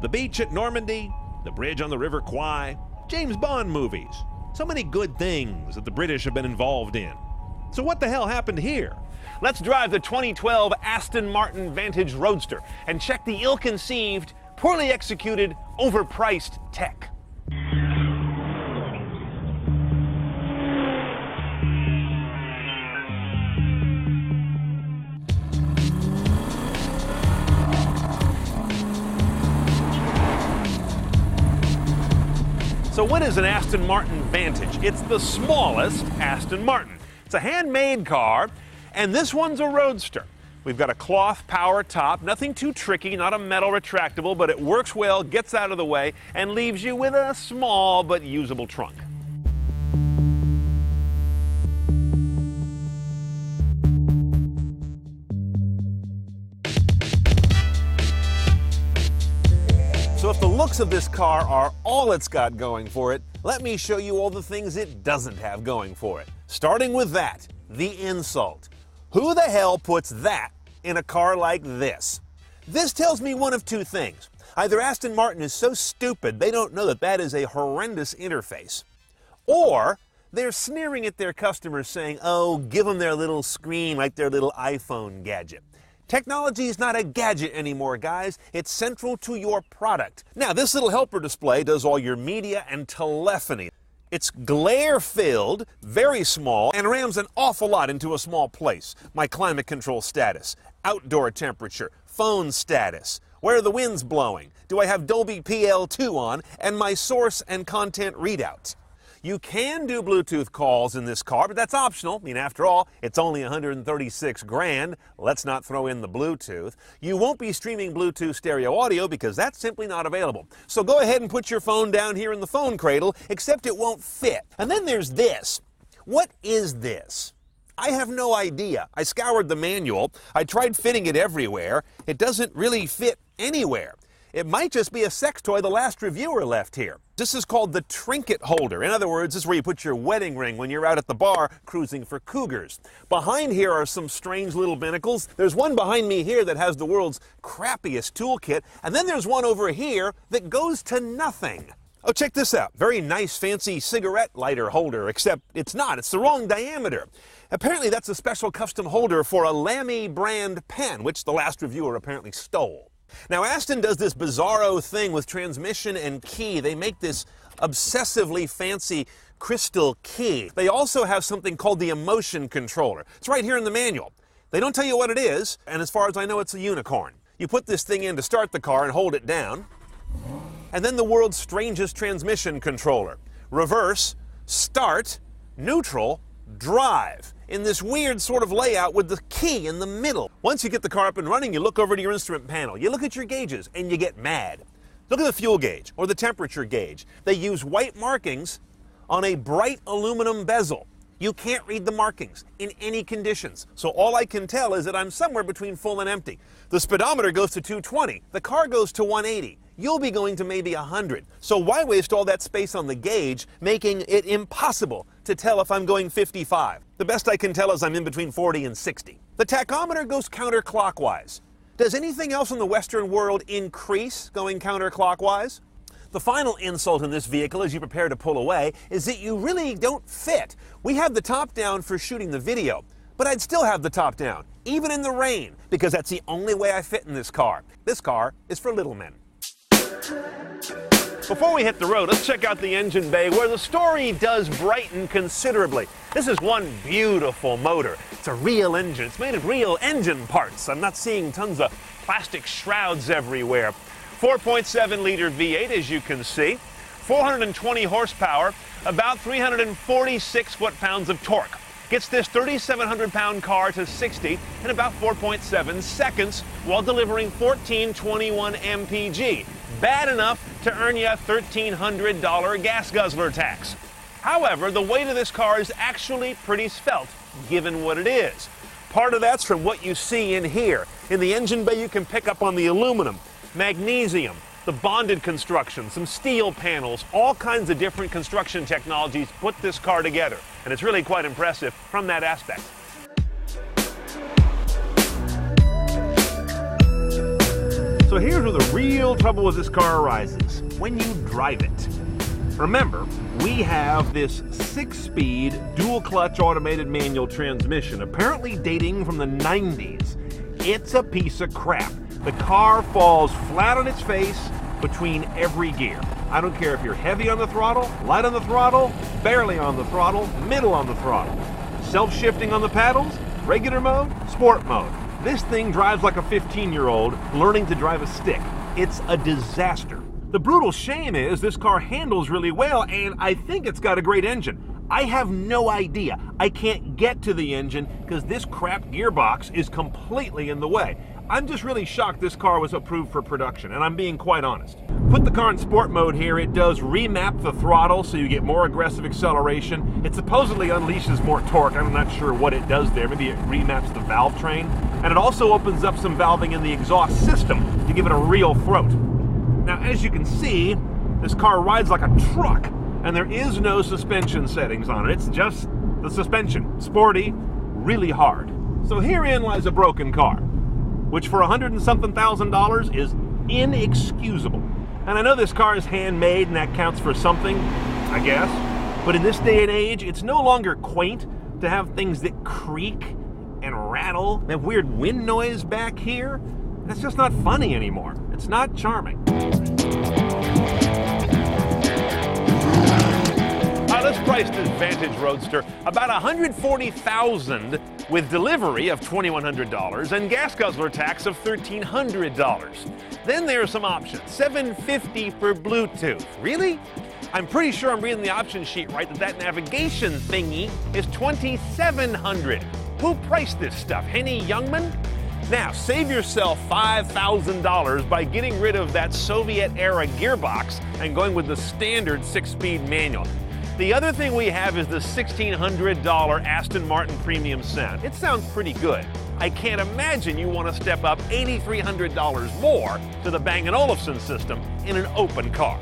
The beach at Normandy, the bridge on the River Kwai, James Bond movies. So many good things that the British have been involved in. So what the hell happened here? Let's drive the 2012 Aston Martin Vantage Roadster and check the ill-conceived, poorly executed, overpriced tech. So what is an Aston Martin Vantage? It's the smallest Aston Martin. It's a handmade car, and this one's a roadster. We've got a cloth power top, nothing too tricky, not a metal retractable, but it works well, gets out of the way, and leaves you with a small but usable trunk. So if the looks of this car are all it's got going for it, let me show you all the things it doesn't have going for it. Starting with that, the insult. Who the hell puts that in a car like this? This tells me one of two things. Either Aston Martin is so stupid they don't know that that is a horrendous interface, or they're sneering at their customers saying, oh, give them their little screen like their little iPhone gadget. Technology is not a gadget anymore, guys. It's central to your product. Now, this little helper display does all your media and telephony. It's glare-filled, very small, and rams an awful lot into a small place. My climate control status, outdoor temperature, phone status, where the wind's blowing, do I have Dolby PL2 on, and my source and content readout. You can do Bluetooth calls in this car, but that's optional. I mean, after all, it's only 136 grand. Let's not throw in the Bluetooth. You won't be streaming Bluetooth stereo audio because that's simply not available. So go ahead and put your phone down here in the phone cradle, except it won't fit. And then there's this. What is this? I have no idea. I scoured the manual. I tried fitting it everywhere. It doesn't really fit anywhere. It might just be a sex toy the last reviewer left here. This is called the trinket holder. In other words, this is where you put your wedding ring when you're out at the bar cruising for cougars. Behind here are some strange little binnacles. There's one behind me here that has the world's crappiest toolkit, and then there's one over here that goes to nothing. Oh, check this out. Very nice, fancy cigarette lighter holder, except it's not. It's the wrong diameter. Apparently, that's a special custom holder for a Lamy brand pen, which the last reviewer apparently stole. Now, Aston does this bizarro thing with transmission and key. They make this obsessively fancy crystal key. They also have something called the emotion controller. It's right here in the manual. They don't tell you what it is, and as far as I know, it's a unicorn. You put this thing in to start the car and hold it down, and then the world's strangest transmission controller. Reverse, start, neutral, drive, in this weird sort of layout with the key in the middle. Once you get the car up and running, you look over to your instrument panel. You look at your gauges, and you get mad. Look at the fuel gauge or the temperature gauge. They use white markings on a bright aluminum bezel. You can't read the markings in any conditions. So all I can tell is that I'm somewhere between full and empty. The speedometer goes to 220. The car goes to 180. You'll be going to maybe 100. So why waste all that space on the gauge, making it impossible to tell if I'm going 55? The best I can tell is I'm in between 40 and 60. The tachometer goes counterclockwise. Does anything else in the Western world increase going counterclockwise? The final insult in this vehicle as you prepare to pull away is that you really don't fit. We have the top down for shooting the video, but I'd still have the top down, even in the rain, because that's the only way I fit in this car. This car is for little men. Before we hit the road, let's check out the engine bay where the story does brighten considerably. This is one beautiful motor. It's a real engine. It's made of real engine parts. I'm not seeing tons of plastic shrouds everywhere. 4.7-liter V8, as you can see. 420 horsepower, about 346 foot-pounds of torque. Gets this 3,700-pound car to 60 in about 4.7 seconds while delivering 1421 mpg. Bad enough to earn you a $1,300 gas guzzler tax. However, the weight of this car is actually pretty svelte, given what it is. Part of that's from what you see in here. In the engine bay, you can pick up on the aluminum, magnesium, the bonded construction, some steel panels, all kinds of different construction technologies put this car together. And it's really quite impressive from that aspect. So here's where the real trouble with this car arises: when you drive it. Remember, we have this 6-speed dual-clutch automated manual transmission, apparently dating from the 90s. It's a piece of crap. The car falls flat on its face between every gear. I don't care if you're heavy on the throttle, light on the throttle, barely on the throttle, middle on the throttle. Self-shifting on the paddles, regular mode, sport mode. This thing drives like a 15-year-old learning to drive a stick. It's a disaster. The brutal shame is this car handles really well, and I think it's got a great engine. I have no idea. I can't get to the engine because this crap gearbox is completely in the way. I'm just really shocked this car was approved for production, and I'm being quite honest. Put the car in sport mode here. It does remap the throttle so you get more aggressive acceleration. It supposedly unleashes more torque. I'm not sure what it does there. Maybe it remaps the valve train. And it also opens up some valving in the exhaust system to give it a real throat. Now, as you can see, this car rides like a truck, and there is no suspension settings on it. It's just the suspension. Sporty, really hard. So herein lies a broken car, which for $100 and something thousand is inexcusable. And I know this car is handmade and that counts for something, I guess. But in this day and age, it's no longer quaint to have things that creak and rattle, that weird wind noise back here. That's just not funny anymore. It's not charming. Let's price this Vantage Roadster about $140,000 with delivery of $2,100 and gas guzzler tax of $1,300. Then there are some options. $750 for Bluetooth. Really? I'm pretty sure I'm reading the option sheet right that navigation thingy is $2,700. Who priced this stuff? Henny Youngman? Now, save yourself $5,000 by getting rid of that Soviet-era gearbox and going with the standard 6-speed manual. The other thing we have is the $1,600 Aston Martin Premium Sound. It sounds pretty good. I can't imagine you want to step up $8,300 more to the Bang & Olufsen system in an open car.